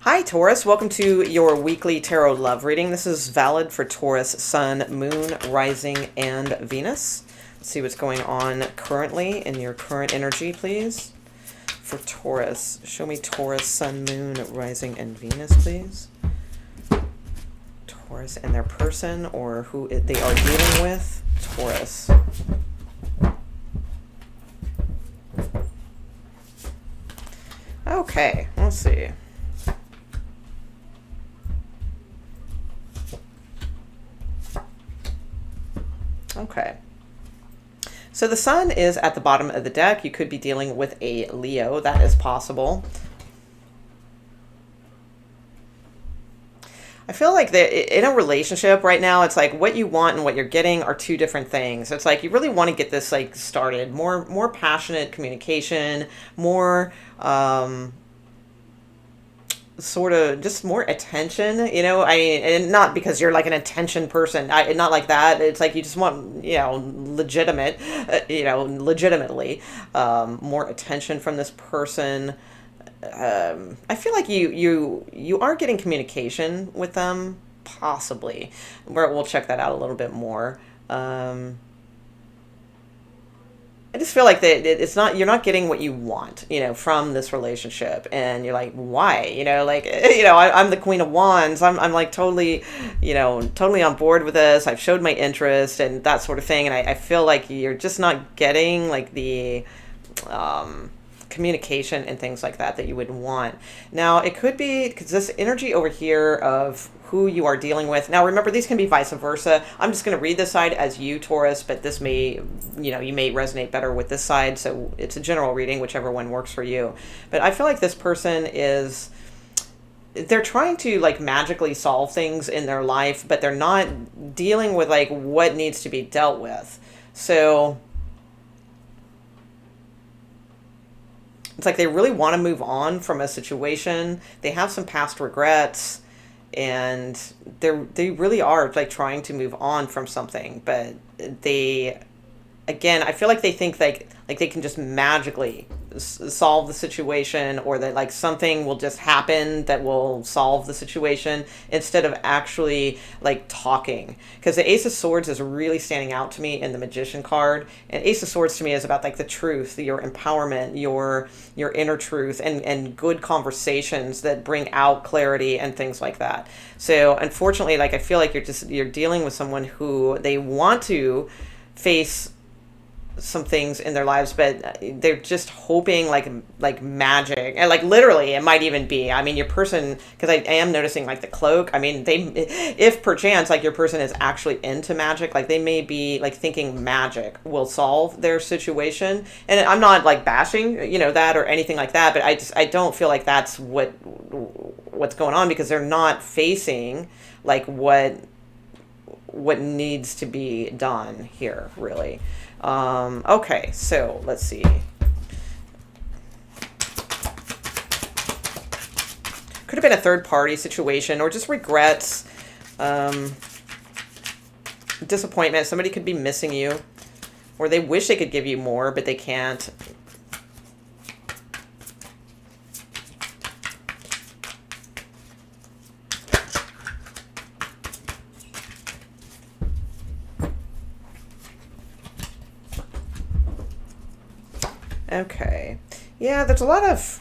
Hi Taurus, welcome to your weekly tarot love reading. This is valid for Taurus, Sun, Moon, Rising, and Venus. Let's see what's going on currently in your current energy, please. For Taurus, show me Taurus, Sun, Moon, Rising, and Venus, please. Taurus and their person or who they are dealing with. Taurus. Okay, let's see. Okay. So the sun is at the bottom of the deck. You could be dealing with a Leo. That is possible. I feel like in a relationship right now, it's like what you want and what you're getting are two different things. It's like you really want to get this like started. More passionate communication, more sort of just more attention, you know. I mean, and not because you're like an attention person, not like that. It's like you just want, you know, legitimately more attention from this person. I feel like you are getting communication with them, possibly. We'll check that out a little bit more. I just feel like it's not, you're not getting what you want, you know, from this relationship, and you're like, why? You know, like, you know, I'm the Queen of Wands. I'm like totally, you know, totally on board with this. I've showed my interest and that sort of thing, and I feel like you're just not getting like the communication and things like that you would want. Now, it could be because this energy over here of who you are dealing with. Now, remember, these can be vice versa. I'm just going to read this side as you, Taurus, but this may, you know, you may resonate better with this side. So it's a general reading, whichever one works for you. But I feel like this person is, they're trying to like magically solve things in their life, but they're not dealing with like what needs to be dealt with. So it's like they really want to move on from a situation. They have some past regrets, and they really are like trying to move on from something. But they, again, I feel like they think like they can just magically solve the situation, or that like something will just happen that will solve the situation, instead of actually like talking. Because the Ace of Swords is really standing out to me in the Magician card, and Ace of Swords to me is about like the truth, your empowerment, your inner truth, and good conversations that bring out clarity and things like that. So unfortunately, like I feel like you're dealing with someone who they want to face some things in their lives, but they're just hoping like magic, and like literally it might even be, I mean, your person, because I am noticing like the cloak, I mean, they, if perchance like your person is actually into magic, like they may be like thinking magic will solve their situation. And I'm not like bashing, you know, that or anything like that, but I don't feel like that's what's going on, because they're not facing like what needs to be done here, really. Okay, so let's see. Could have been a third party situation, or just regrets, disappointment. Somebody could be missing you, or they wish they could give you more, but they can't. Okay. Yeah, there's a lot of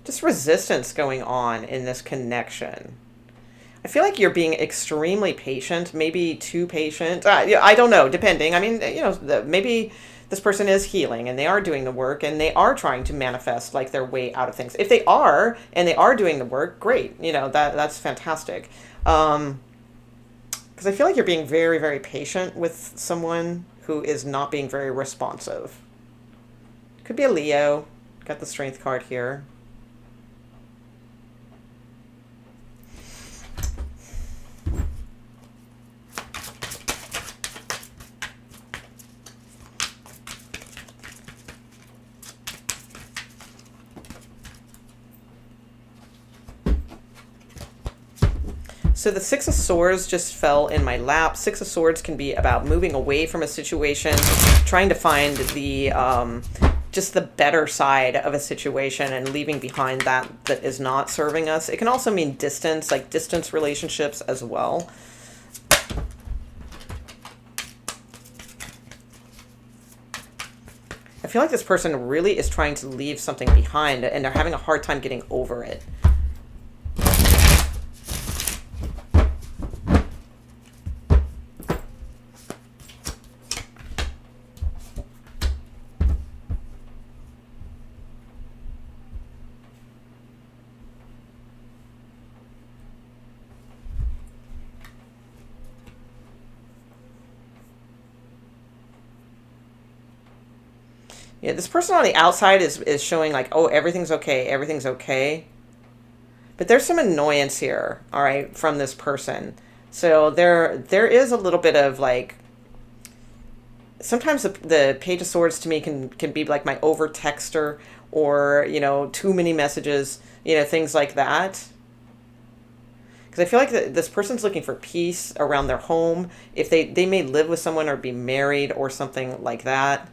just resistance going on in this connection. I feel like you're being extremely patient, maybe too patient. I don't know, depending. I mean, you know, maybe this person is healing and they are doing the work and they are trying to manifest like their way out of things. If they are, and they are doing the work, great. You know, that's fantastic. Because I feel like you're being very, very patient with someone who is not being very responsive. Could be a Leo. Got the Strength card here. So the Six of Swords just fell in my lap. Six of Swords can be about moving away from a situation, trying to find the just the better side of a situation and leaving behind that is not serving us. It can also mean distance, like distance relationships as well. I feel like this person really is trying to leave something behind and they're having a hard time getting over it. Yeah, this person on the outside is showing like, oh, everything's okay, everything's okay. But there's some annoyance here, all right, from this person. So there is a little bit of like, sometimes the Page of Swords to me can be like my over texter, or, you know, too many messages, you know, things like that. Because I feel like this person's looking for peace around their home. If they may live with someone or be married or something like that.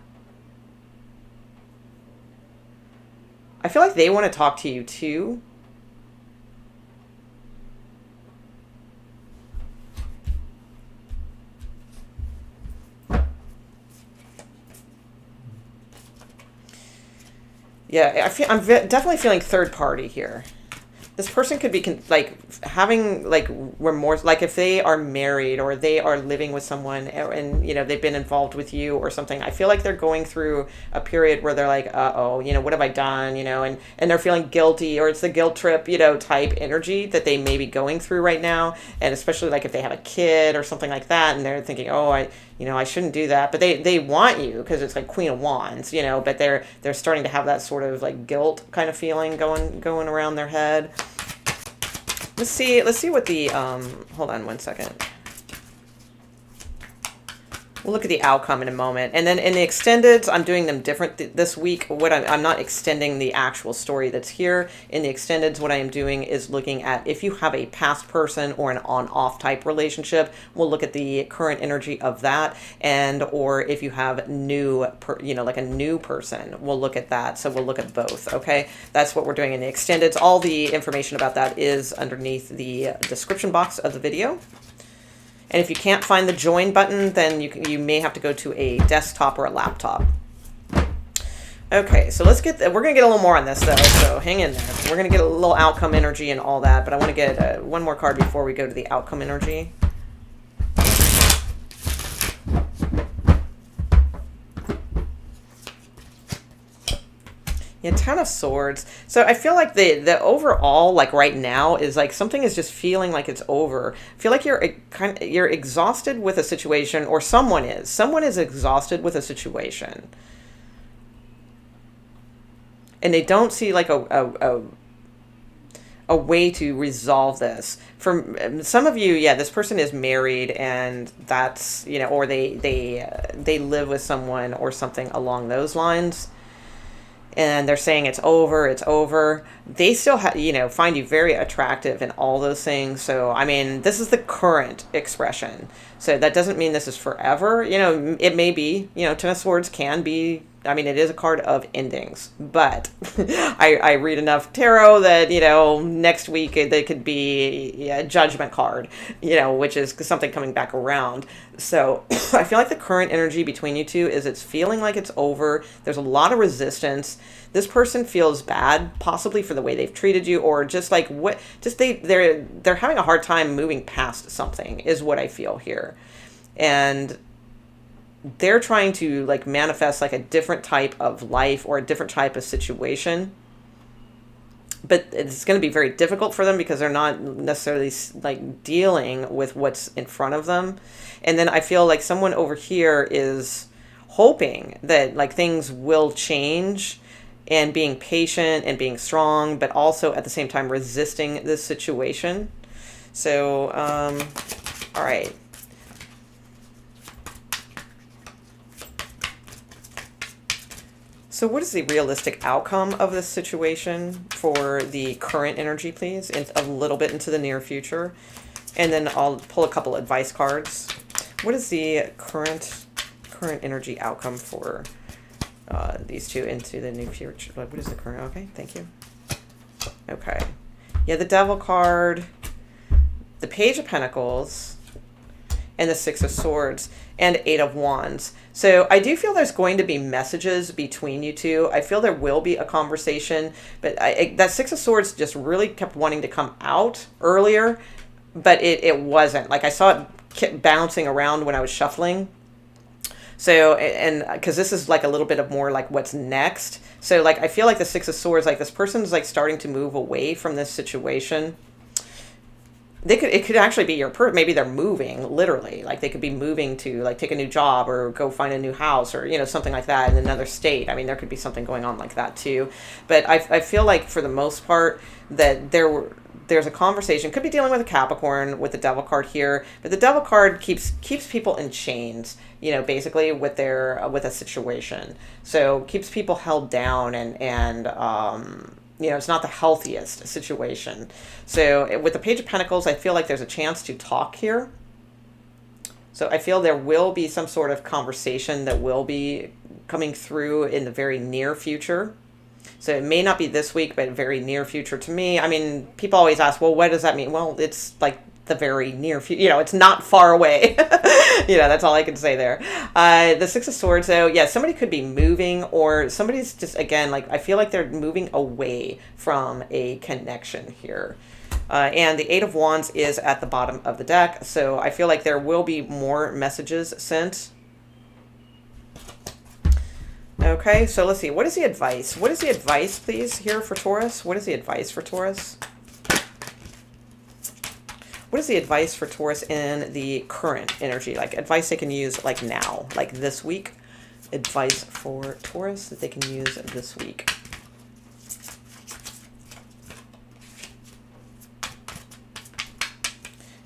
I feel like they want to talk to you too. Yeah, I'm definitely feeling third party here. This person could be like having like remorse, like if they are married or they are living with someone and, you know, they've been involved with you or something. I feel like they're going through a period where they're like, uh-oh, you know, what have I done, you know, and they're feeling guilty, or it's the guilt trip, you know, type energy that they may be going through right now. And especially like if they have a kid or something like that and they're thinking, oh, I shouldn't do that, but they want you because it's like Queen of Wands, you know, but they're starting to have that sort of like guilt kind of feeling going around their head. Let's see what the hold on one second. We'll look at the outcome in a moment. And then in the extendeds, I'm doing them different this week. What I'm not extending the actual story that's here. In the extendeds, what I am doing is looking at if you have a past person or an on-off type relationship, we'll look at the current energy of that. And or if you have new, like a new person, we'll look at that. So we'll look at both, okay? That's what we're doing in the extendeds. All the information about that is underneath the description box of the video. And if you can't find the join button, then you may have to go to a desktop or a laptop. Okay, so we're going to get a little more on this though, so hang in there. We're going to get a little outcome energy and all that, but I want to get one more card before we go to the outcome energy. Yeah, Ten of Swords. So I feel like the overall, like right now, is like something is just feeling like it's over. I feel like you're exhausted with a situation, or someone is exhausted with a situation, and they don't see like a way to resolve this. For some of you, yeah, this person is married, and that's, you know, or they live with someone or something along those lines. And they're saying it's over. They still find you very attractive and all those things. So, I mean, this is the current expression. So that doesn't mean this is forever. You know, it may be, you know, Ten of Swords can be, I mean, it is a card of endings, but I read enough tarot that, you know, next week they could be a judgment card, you know, which is something coming back around. So I feel like the current energy between you two is it's feeling like it's over. There's a lot of resistance. This person feels bad, possibly for the way they've treated you, or just like they're having a hard time moving past something is what I feel here. And they're trying to like manifest like a different type of life or a different type of situation, but it's going to be very difficult for them because they're not necessarily like dealing with what's in front of them. And then I feel like someone over here is hoping that like things will change and being patient and being strong, but also at the same time resisting this situation. So all right. So what is the realistic outcome of this situation for the current energy, please? And a little bit into the near future. And then I'll pull a couple advice cards. What is the current energy outcome for these two into the new future. What is the current? Okay, thank you. Okay. Yeah, the Devil card, the Page of Pentacles, and the Six of Swords, and Eight of Wands. So I do feel there's going to be messages between you two. I feel there will be a conversation, but that Six of Swords just really kept wanting to come out earlier, but it wasn't. Like, I saw it kept bouncing around when I was shuffling. So, and because this is like a little bit of more like what's next. So like, I feel like the Six of Swords, like this person's like starting to move away from this situation. It could actually be your maybe they're moving, literally. Like, they could be moving to like take a new job or go find a new house, or, you know, something like that in another state. I mean, there could be something going on like that too. But I feel like for the most part that there's a conversation. Could be dealing with a Capricorn with the Devil card here, but the Devil card keeps people in chains, you know, basically with a situation. So keeps people held down, and you know, it's not the healthiest situation. So with the Page of Pentacles, I feel like there's a chance to talk here. So I feel there will be some sort of conversation that will be coming through in the very near future. So it may not be this week, but very near future to me. I mean, people always ask, well, what does that mean? Well, it's like the very near future. You know, it's not far away. You know, that's all I can say there. The Six of Swords, though, yeah, somebody could be moving, or somebody's just, again, like, I feel like they're moving away from a connection here. And the Eight of Wands is at the bottom of the deck. So I feel like there will be more messages sent. Okay, so let's see. What is the advice? What is the advice, please, here for Taurus? What is the advice for Taurus? What is the advice for Taurus in the current energy? Like, advice they can use, like, now, like this week. Advice for Taurus that they can use this week.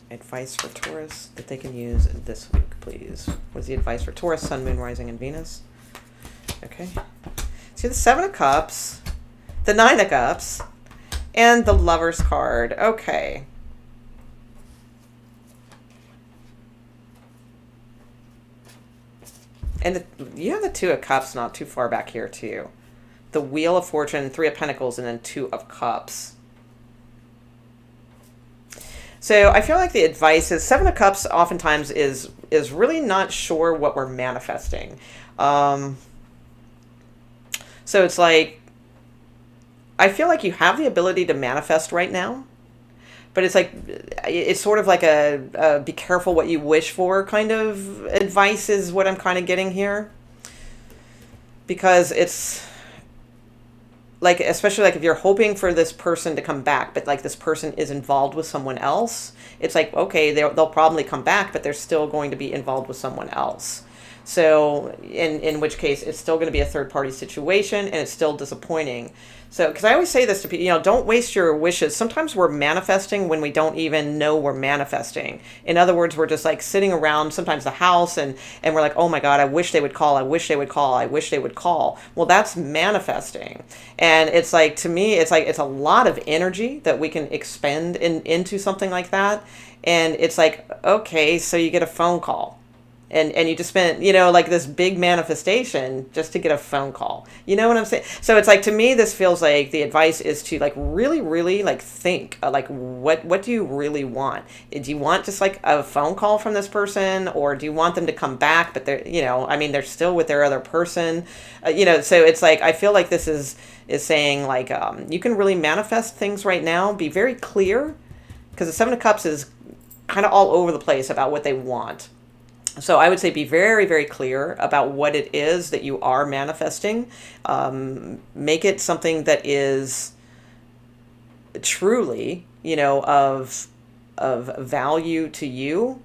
Advice for Taurus that they can use this week, please. What is the advice for Taurus, Sun, Moon, Rising, and Venus? Okay. See the Seven of Cups, the Nine of Cups, and the Lover's card. Okay. And you have the Two of Cups not too far back here, too. The Wheel of Fortune, Three of Pentacles, and then Two of Cups. So I feel like the advice is Seven of Cups oftentimes is really not sure what we're manifesting. So it's like, I feel like you have the ability to manifest right now, but it's like, it's sort of like a be careful what you wish for kind of advice is what I'm kind of getting here. Because it's like, especially like if you're hoping for this person to come back, but like this person is involved with someone else, it's like, okay, they'll probably come back, but they're still going to be involved with someone else. So in which case it's still going to be a third party situation, and it's still disappointing. So, because I always say this to people, you know, don't waste your wishes. Sometimes we're manifesting when we don't even know we're manifesting. In other words, we're just like sitting around sometimes the house and we're like, oh my God, I wish they would call. I wish they would call. I wish they would call. Well, that's manifesting. And it's like, to me, it's like, it's a lot of energy that we can expend into something like that. And it's like, okay, so you get a phone call. And you just spent, you know, like this big manifestation just to get a phone call. You know what I'm saying? So it's like, to me, this feels like the advice is to like really, really like think like what do you really want? Do you want just like a phone call from this person, or do you want them to come back? But they're, you know, I mean, they're still with their other person, you know, so it's like, I feel like this is saying like, you can really manifest things right now. Be very clear, because the Seven of Cups is kind of all over the place about what they want. So I would say be very, very clear about what it is that you are manifesting. Make it something that is truly, you know, of value to you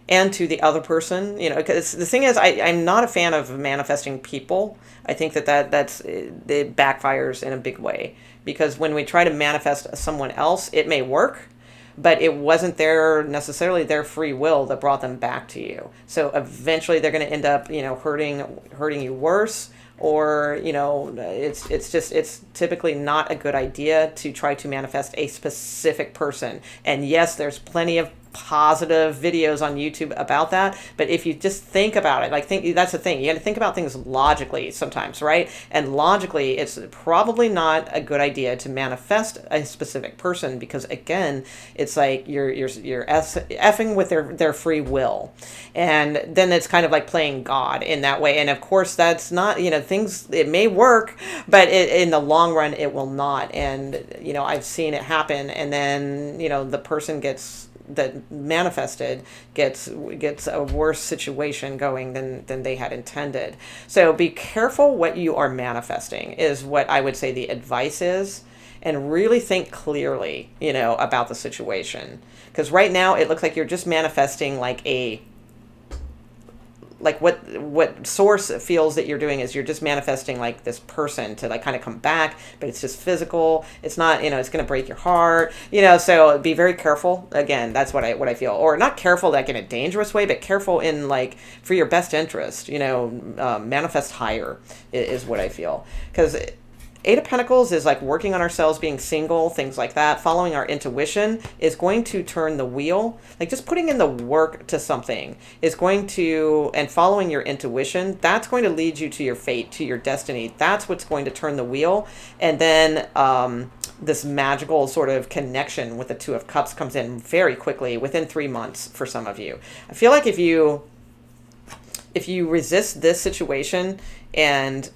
and to the other person. You know, because the thing is, I'm not a fan of manifesting people. I think it backfires in a big way, because when we try to manifest someone else, it may work, but it wasn't necessarily their free will that brought them back to you. So eventually they're going to end up, you know, hurting you worse, or, you know, it's typically not a good idea to try to manifest a specific person. And yes, there's plenty of positive videos on YouTube about that. But if you just think about it, like that's the thing. You got to think about things logically sometimes, right? And logically, it's probably not a good idea to manifest a specific person because again, it's like you're effing with their free will, and then it's kind of like playing God in that way. And of course, that's not things. It may work, but in the long run, it will not. And I've seen it happen, and then the person that manifested gets a worse situation going than they had intended. So be careful what you are manifesting is what I would say the advice is, and really think clearly, about the situation. Because right now it looks like you're just manifesting what source feels that you're doing is you're just manifesting like this person to like kind of come back, but it's just physical. It's not, it's going to break your heart, so be very careful. Again, that's what I feel, or not careful like in a dangerous way, but careful in like for your best interest, manifest higher is what I feel. Because Eight of Pentacles is like working on ourselves, being single, things like that. Following our intuition is going to turn the wheel. Like just putting in the work to something is going to, and following your intuition, that's going to lead you to your fate, to your destiny. That's what's going to turn the wheel. And then this magical sort of connection with the Two of Cups comes in very quickly, within 3 months for some of you. I feel like if you resist this situation and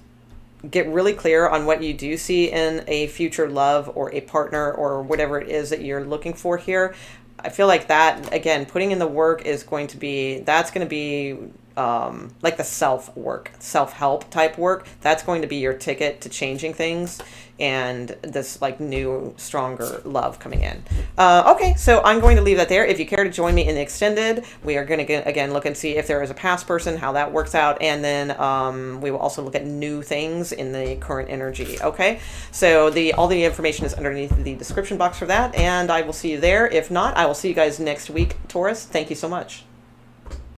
get really clear on what you do see in a future love or a partner or whatever it is that you're looking for here, I feel like that, again, putting in the work is going to be, that's going to be like the self-work, self-help type work. That's going to be your ticket to changing things and this like new, stronger love coming in. Okay, so I'm going to leave that there. If you care to join me in the extended, we are going to again look and see if there is a past person, how that works out, and then we will also look at new things in the current energy. Okay, so all the information is underneath the description box for that, and I will see you there. If not, I will see you guys next week, Taurus. Thank you so much.